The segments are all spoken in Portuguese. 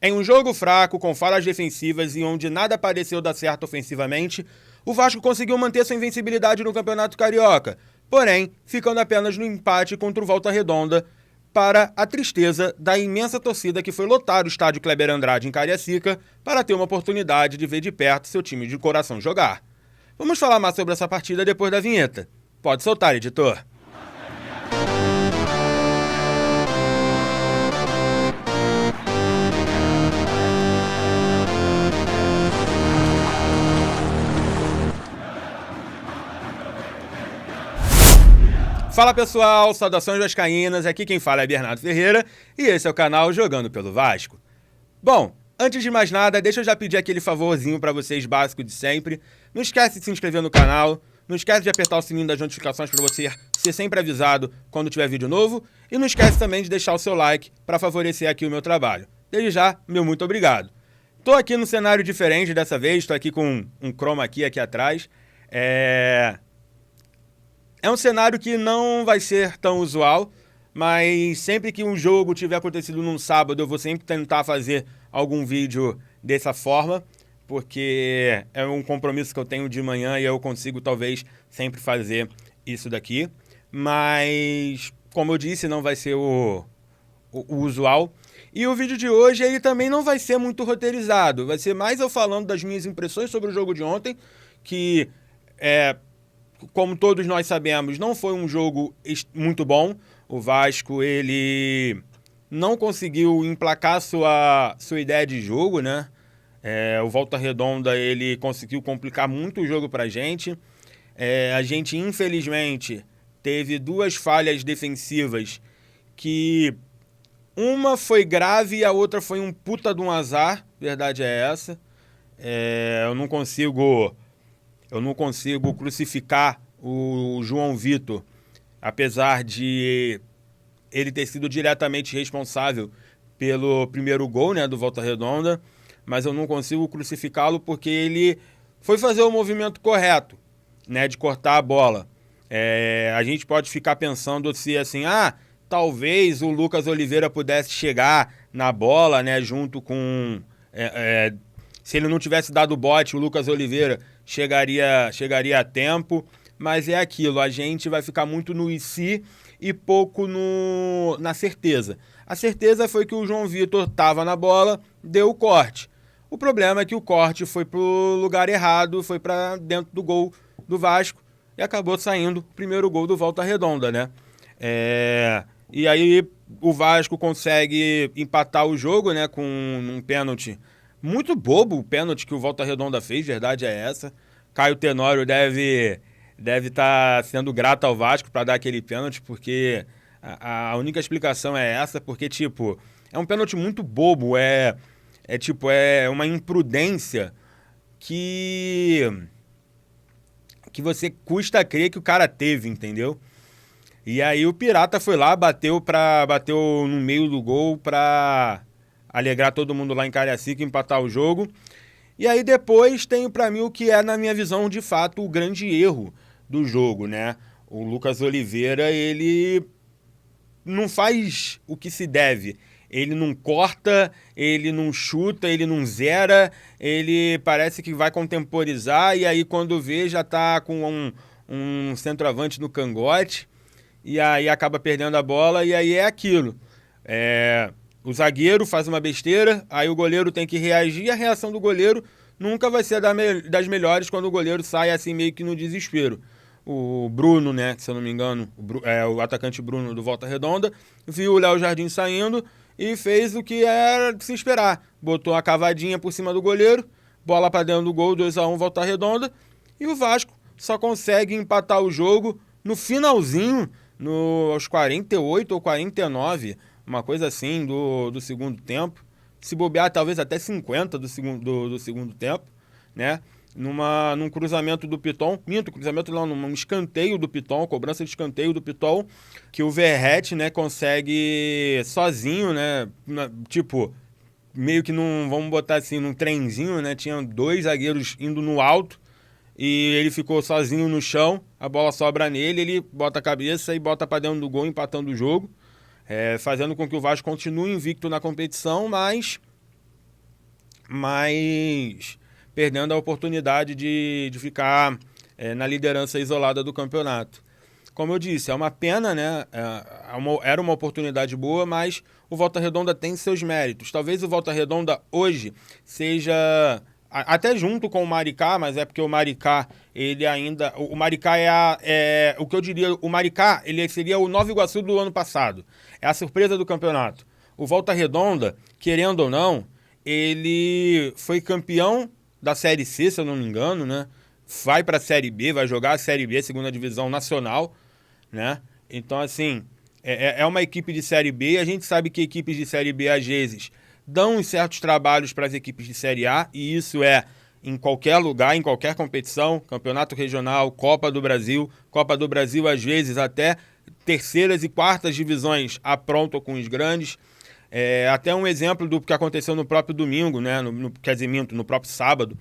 Em um jogo fraco, com falhas defensivas e onde nada pareceu dar certo ofensivamente, o Vasco conseguiu manter sua invencibilidade no Campeonato Carioca, porém, ficando apenas no empate contra o Volta Redonda, para a tristeza da imensa torcida que foi lotar o estádio Kleber Andrade em Cariacica para ter uma oportunidade de ver de perto seu time de coração jogar. Vamos falar mais sobre essa partida depois da vinheta. Pode soltar, editor. Fala pessoal, saudações vascaínas, aqui quem fala é Bernardo Ferreira e esse é o canal Jogando pelo Vasco. Bom, antes de mais nada, deixa eu já pedir aquele favorzinho pra vocês básico de sempre. Não esquece de se inscrever no canal, não esquece de apertar o sininho das notificações para você ser sempre avisado quando tiver vídeo novo e não esquece também de deixar o seu like para favorecer aqui o meu trabalho. Desde já, meu muito obrigado. Tô aqui num cenário diferente dessa vez, tô aqui com um chroma aqui atrás. É um cenário que não vai ser tão usual, mas sempre que um jogo tiver acontecido num sábado, eu vou sempre tentar fazer algum vídeo dessa forma, porque é um compromisso que eu tenho de manhã e eu consigo talvez sempre fazer isso daqui. Mas, como eu disse, não vai ser o usual. E o vídeo de hoje ele também não vai ser muito roteirizado, vai ser mais eu falando das minhas impressões sobre o jogo de ontem, que como todos nós sabemos, não foi um jogo muito bom. O Vasco, ele não conseguiu emplacar sua ideia de jogo, né? O Volta Redonda, ele conseguiu complicar muito o jogo pra gente. A gente, infelizmente, teve duas falhas defensivas que uma foi grave e a outra foi um puta de um azar. Verdade é essa. Eu não consigo crucificar o João Vitor, apesar de ele ter sido diretamente responsável pelo primeiro gol, né, do Volta Redonda, mas eu não consigo crucificá-lo porque ele foi fazer o movimento correto, né, de cortar a bola. A gente pode ficar pensando se assim, talvez o Lucas Oliveira pudesse chegar na bola, né, junto com... se ele não tivesse dado o bote, o Lucas Oliveira chegaria a tempo, mas é aquilo, a gente vai ficar muito no e se e pouco na certeza. A certeza foi que o João Vitor estava na bola, deu o corte. O problema é que o corte foi pro lugar errado, foi para dentro do gol do Vasco e acabou saindo o primeiro gol do Volta Redonda, né? E aí o Vasco consegue empatar o jogo, né, com um pênalti muito bobo, o pênalti que o Volta Redonda fez, verdade é essa. Caio Tenório deve estar sendo grato ao Vasco para dar aquele pênalti, porque a única explicação é essa, porque, tipo, é um pênalti muito bobo, é uma imprudência que você custa a crer que o cara teve, entendeu? E aí o Pirata foi lá, bateu no meio do gol para alegrar todo mundo lá em Cariacica e empatar o jogo. E aí depois tem pra mim o que é, na minha visão, de fato, o grande erro do jogo, né? O Lucas Oliveira, ele não faz o que se deve. Ele não corta, ele não chuta, ele não zera, ele parece que vai contemporizar e aí quando vê já tá com um centroavante no cangote e aí acaba perdendo a bola e aí é aquilo. O zagueiro faz uma besteira, aí o goleiro tem que reagir e a reação do goleiro nunca vai ser das melhores quando o goleiro sai assim meio que no desespero. O Bruno, né, se eu não me engano, o atacante Bruno do Volta Redonda, viu o Léo Jardim saindo e fez o que era de se esperar. Botou a cavadinha por cima do goleiro, bola para dentro do gol, 2-1 Volta Redonda, e o Vasco só consegue empatar o jogo no finalzinho, aos 48 ou 49, uma coisa assim, do segundo tempo. Se bobear, talvez até 50 do segundo tempo, né? Num cruzamento do Piton, num escanteio do Piton, cobrança de escanteio do Piton, que o Verrete, né, consegue sozinho, né? Tipo, meio que vamos botar assim, num trenzinho, né? Tinha dois zagueiros indo no alto e ele ficou sozinho no chão, a bola sobra nele, ele bota a cabeça e bota pra dentro do gol, empatando o jogo. Fazendo com que o Vasco continue invicto na competição, mas mas perdendo a oportunidade de ficar na liderança isolada do campeonato. Como eu disse, é uma pena, né? Era uma oportunidade boa, mas o Volta Redonda tem seus méritos. Talvez o Volta Redonda hoje seja até junto com o Maricá, mas é porque o Maricá, ele ainda... O Maricá o que eu diria, o Maricá, ele seria o Nova Iguaçu do ano passado. É a surpresa do campeonato. O Volta Redonda, querendo ou não, ele foi campeão da Série C, se eu não me engano, né? Vai para a Série B, vai jogar a Série B, segunda divisão nacional, né? Então, assim, é uma equipe de Série B. A gente sabe que equipes de Série B, às vezes, dão certos trabalhos para as equipes de Série A, e isso é em qualquer lugar, em qualquer competição, campeonato regional, Copa do Brasil, às vezes, até terceiras e quartas divisões aprontam com os grandes. Até um exemplo do que aconteceu no próprio domingo, né? Quer dizer, no próprio sábado,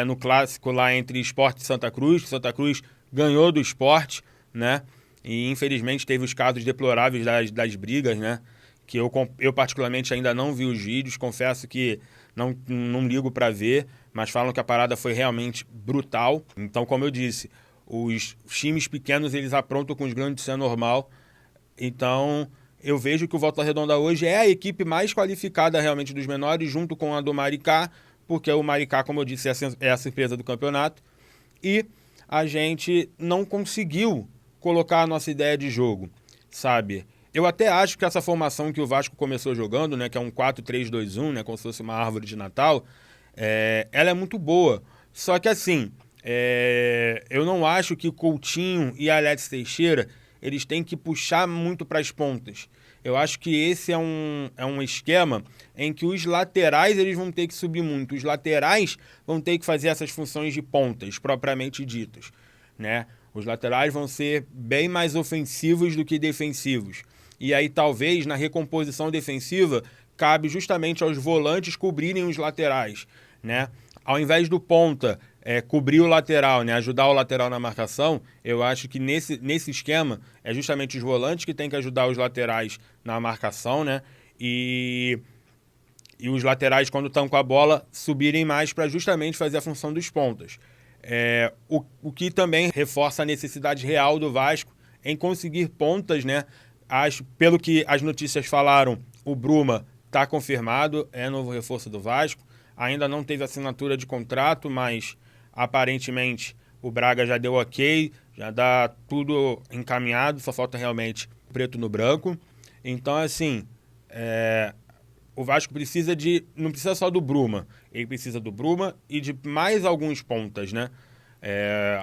no clássico lá entre Sport e Santa Cruz. Santa Cruz ganhou do Sport, né? E infelizmente teve os casos deploráveis das brigas, né? Que eu particularmente ainda não vi os vídeos, confesso que não ligo para ver, mas falam que a parada foi realmente brutal. Então, como eu disse, os times pequenos eles aprontam com os grandes, isso é normal. Então, eu vejo que o Volta Redonda hoje é a equipe mais qualificada realmente dos menores, junto com a do Maricá, porque o Maricá, como eu disse, é a surpresa do campeonato. E a gente não conseguiu colocar a nossa ideia de jogo, sabe? Eu até acho que essa formação que o Vasco começou jogando, né, que é um 4-3-2-1, né, como se fosse uma árvore de Natal, ela é muito boa. Só que assim, eu não acho que Coutinho e Alex Teixeira eles têm que puxar muito para as pontas. Eu acho que esse é um esquema em que os laterais eles vão ter que subir muito. Os laterais vão ter que fazer essas funções de pontas, propriamente ditas, né? Os laterais vão ser bem mais ofensivos do que defensivos. E aí, talvez, na recomposição defensiva, cabe justamente aos volantes cobrirem os laterais, né? Ao invés do ponta cobrir o lateral, né? Ajudar o lateral na marcação, eu acho que nesse esquema é justamente os volantes que têm que ajudar os laterais na marcação, né? E os laterais, quando estão com a bola, subirem mais para justamente fazer a função dos pontas. O que também reforça a necessidade real do Vasco em conseguir pontas, né? Pelo que as notícias falaram, o Bruma está confirmado, é novo reforço do Vasco. Ainda não teve assinatura de contrato, mas aparentemente o Braga já deu ok, já dá tudo encaminhado, só falta realmente preto no branco. Então, assim, o Vasco não precisa só do Bruma, ele precisa do Bruma e de mais alguns pontas, né?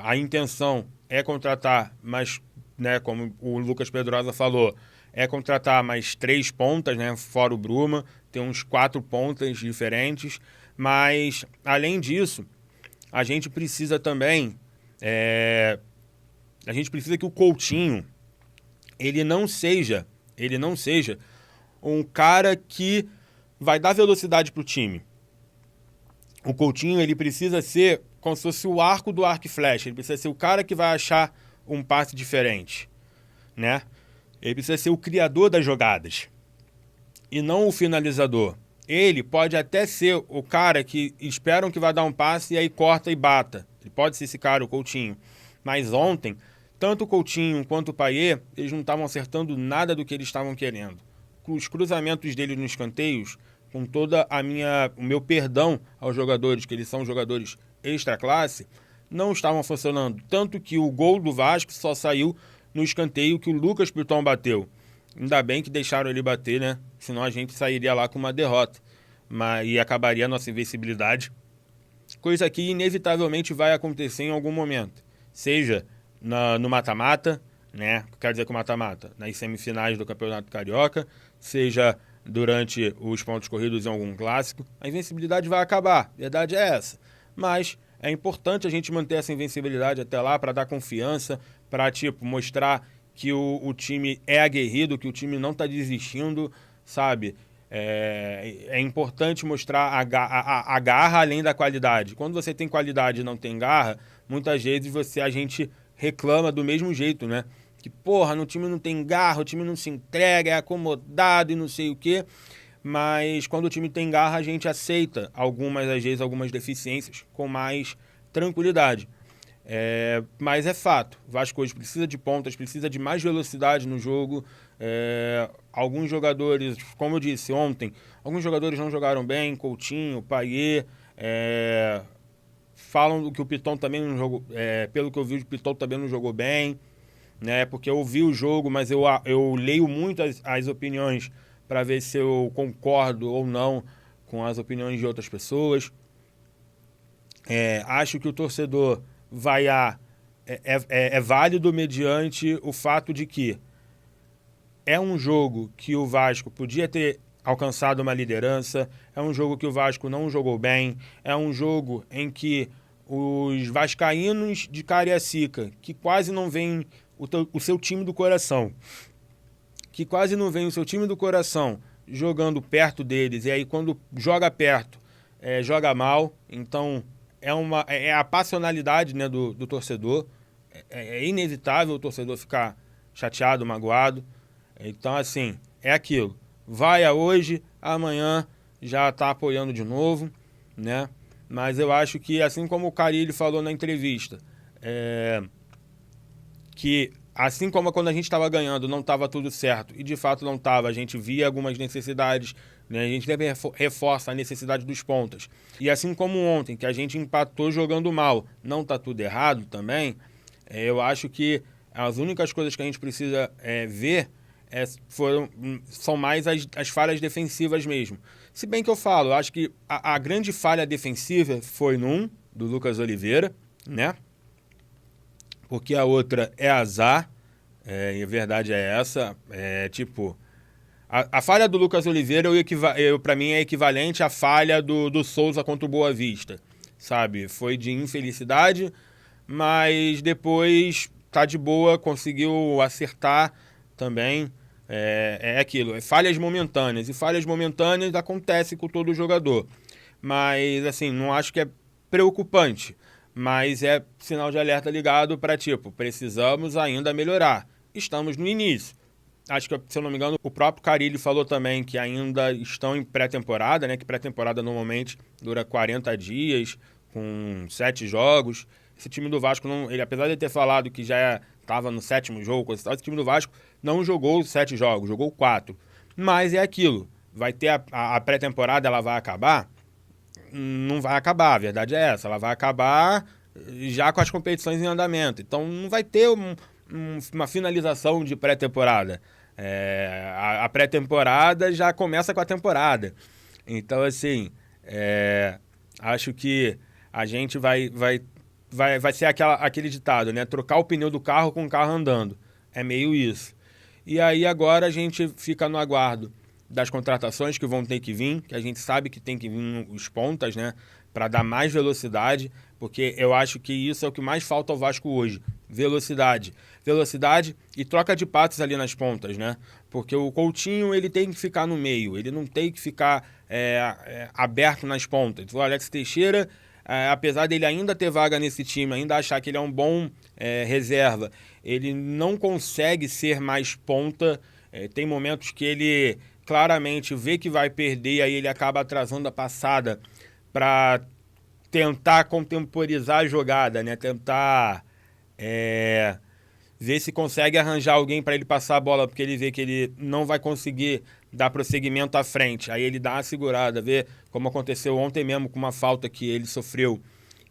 A intenção é contratar, mas, né, como o Lucas Pedrosa falou, é contratar mais 3 pontas, né, fora o Bruma, tem uns 4 pontas diferentes, mas, além disso, a gente precisa também, a gente precisa que o Coutinho, ele não seja um cara que vai dar velocidade para o time. O Coutinho, ele precisa ser como se fosse o arco do arco e flecha. Ele precisa ser o cara que vai achar um passe diferente, né? Ele precisa ser o criador das jogadas e não o finalizador. Ele pode até ser o cara que esperam que vai dar um passe e aí corta e bata. Ele pode ser esse cara, o Coutinho. Mas ontem, tanto o Coutinho quanto o Payet, eles não estavam acertando nada do que eles estavam querendo. Os cruzamentos dele nos escanteios, com toda o meu perdão aos jogadores, que eles são jogadores extra classe, não estavam funcionando. Tanto que o gol do Vasco só saiu no escanteio que o Lucas Piton bateu. Ainda bem que deixaram ele bater, né? Senão a gente sairia lá com uma derrota. E acabaria a nossa invencibilidade. Coisa que inevitavelmente vai acontecer em algum momento. Seja no mata-mata, né? Quer dizer, com mata-mata, nas semifinais do Campeonato Carioca, seja durante os pontos corridos em algum clássico, a invencibilidade vai acabar. A verdade é essa. Mas é importante a gente manter essa invencibilidade até lá para dar confiança, para mostrar que o time é aguerrido, que o time não está desistindo, sabe? É importante mostrar a garra além da qualidade. Quando você tem qualidade e não tem garra, muitas vezes a gente reclama do mesmo jeito, né? Que, porra, no time não tem garra, o time não se entrega, é acomodado e não sei o quê. mas quando o time tem garra, a gente aceita às vezes, algumas deficiências com mais tranquilidade. Mas é fato, o Vasco hoje precisa de pontas, precisa de mais velocidade no jogo. Alguns jogadores, como eu disse ontem, alguns jogadores não jogaram bem, Coutinho, Payet, falam que o Piton também não jogou, pelo que eu vi, o Piton também não jogou bem, né? Porque eu vi o jogo, mas eu leio muito as opiniões para ver se eu concordo ou não com as opiniões de outras pessoas. Acho que o torcedor é válido mediante o fato de que é um jogo que o Vasco podia ter alcançado uma liderança, é um jogo que o Vasco não jogou bem, é um jogo em que os vascaínos de Cariacica, que quase não veem o seu time do coração, jogando perto deles, e aí quando joga perto, joga mal. Então é a passionalidade, né, do torcedor. É inevitável o torcedor ficar chateado, magoado. Então, assim, é aquilo. Vai a hoje, amanhã já está apoiando de novo, né? Mas eu acho que, assim como o Carille falou na entrevista, que assim como quando a gente estava ganhando não estava tudo certo, e de fato não estava, a gente via algumas necessidades, né? A gente sempre reforça a necessidade dos pontas. E assim como ontem, que a gente empatou jogando mal, não está tudo errado também, eu acho que as únicas coisas que a gente precisa ver são mais as falhas defensivas mesmo. Se bem que eu falo, acho que a grande falha defensiva foi do Lucas Oliveira, né? Porque a outra é azar, e a verdade é essa. A falha do Lucas Oliveira, para mim, é equivalente à falha do Souza contra o Boa Vista, sabe? Foi de infelicidade, mas depois tá de boa, conseguiu acertar também. Aquilo, falhas momentâneas. E falhas momentâneas acontecem com todo jogador. Mas, assim, não acho que é preocupante. Mas é sinal de alerta ligado para, precisamos ainda melhorar. Estamos no início. Acho que, se eu não me engano, o próprio Carille falou também que ainda estão em pré-temporada, né? Que pré-temporada normalmente dura 40 dias, com 7 jogos. Esse time do Vasco, ele, apesar de ter falado que já estava no 7º jogo, esse time do Vasco não jogou 7 jogos, jogou 4. Mas é aquilo, vai ter a pré-temporada, ela vai acabar? Não vai acabar, a verdade é essa, ela vai acabar já com as competições em andamento. Então não vai ter uma finalização de pré-temporada. A pré-temporada já começa com a temporada. Então, assim, acho que a gente vai ser aquele ditado, né? Trocar o pneu do carro com o carro andando. É meio isso. E aí agora a gente fica no aguardo das contratações que vão ter que vir, que a gente sabe que tem que vir os pontas, né? Para dar mais velocidade, porque eu acho que isso é o que mais falta ao Vasco hoje. Velocidade. Velocidade e troca de passes ali nas pontas, né? Porque o Coutinho, ele tem que ficar no meio, ele não tem que ficar aberto nas pontas. O Alex Teixeira, apesar dele ainda ter vaga nesse time, ainda achar que ele é um bom reserva, ele não consegue ser mais ponta. Tem momentos que ele claramente vê que vai perder e aí ele acaba atrasando a passada para tentar contemporizar a jogada, né? Tentar ver se consegue arranjar alguém para ele passar a bola, porque ele vê que ele não vai conseguir dar prosseguimento à frente. Aí ele dá uma segurada, vê como aconteceu ontem mesmo com uma falta que ele sofreu,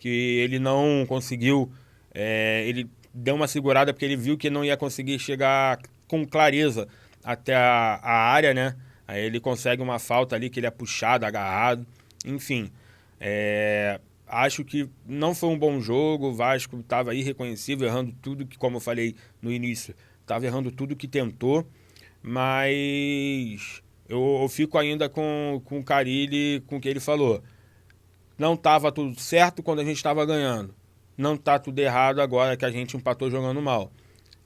que ele não conseguiu, ele deu uma segurada porque ele viu que não ia conseguir chegar com clareza até a área, né? Aí ele consegue uma falta ali que ele é puxado, agarrado, enfim. Acho que não foi um bom jogo, o Vasco estava irreconhecível, errando tudo que, como eu falei no início, estava errando tudo que tentou, mas eu fico ainda com o Carille, com o que ele falou. Não estava tudo certo quando a gente estava ganhando, não está tudo errado agora que a gente empatou jogando mal.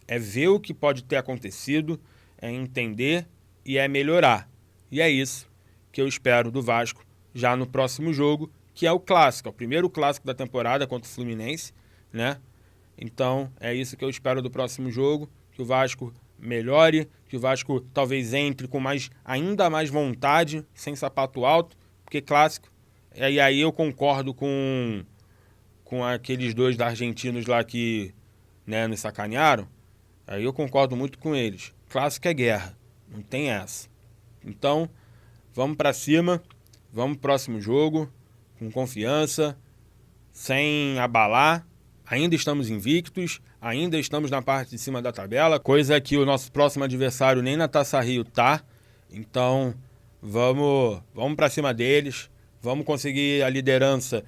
É ver o que pode ter acontecido, é entender e é melhorar. E é isso que eu espero do Vasco já no próximo jogo, que é o clássico, é o primeiro clássico da temporada contra o Fluminense, né? Então, é isso que eu espero do próximo jogo, que o Vasco melhore, que o Vasco talvez entre com ainda mais vontade, sem sapato alto, porque clássico. E aí eu concordo com aqueles dois da argentinos lá que, né, nos sacanearam. Aí eu concordo muito com eles. Clássico é guerra, não tem essa. Então, vamos para cima, vamos pro próximo jogo, com confiança, sem abalar. Ainda estamos invictos, ainda estamos na parte de cima da tabela, coisa que o nosso próximo adversário nem na Taça Rio tá. Então, vamos para cima deles, vamos conseguir a liderança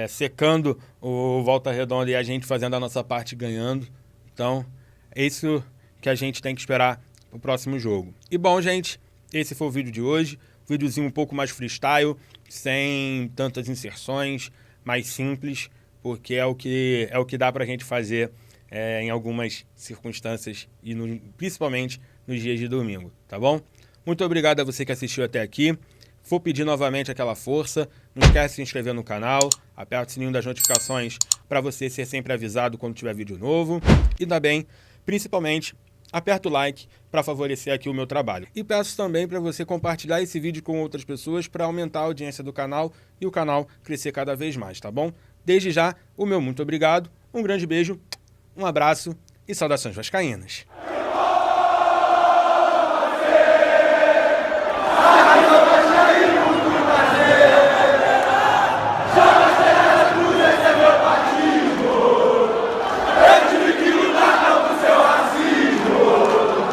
secando o Volta Redonda e a gente fazendo a nossa parte ganhando. Então, é isso que a gente tem que esperar pro próximo jogo. E bom, gente, esse foi o vídeo de hoje. Videozinho um pouco mais freestyle, sem tantas inserções, mais simples, porque é o que dá pra gente fazer em algumas circunstâncias e principalmente nos dias de domingo, tá bom? Muito obrigado a você que assistiu até aqui. Vou pedir novamente aquela força. Não esquece de se inscrever no canal, aperta o sininho das notificações para você ser sempre avisado quando tiver vídeo novo. E também, principalmente, aperta o like para favorecer aqui o meu trabalho. E peço também para você compartilhar esse vídeo com outras pessoas para aumentar a audiência do canal e o canal crescer cada vez mais, tá bom? Desde já, o meu muito obrigado, um grande beijo, um abraço e saudações vascaínas.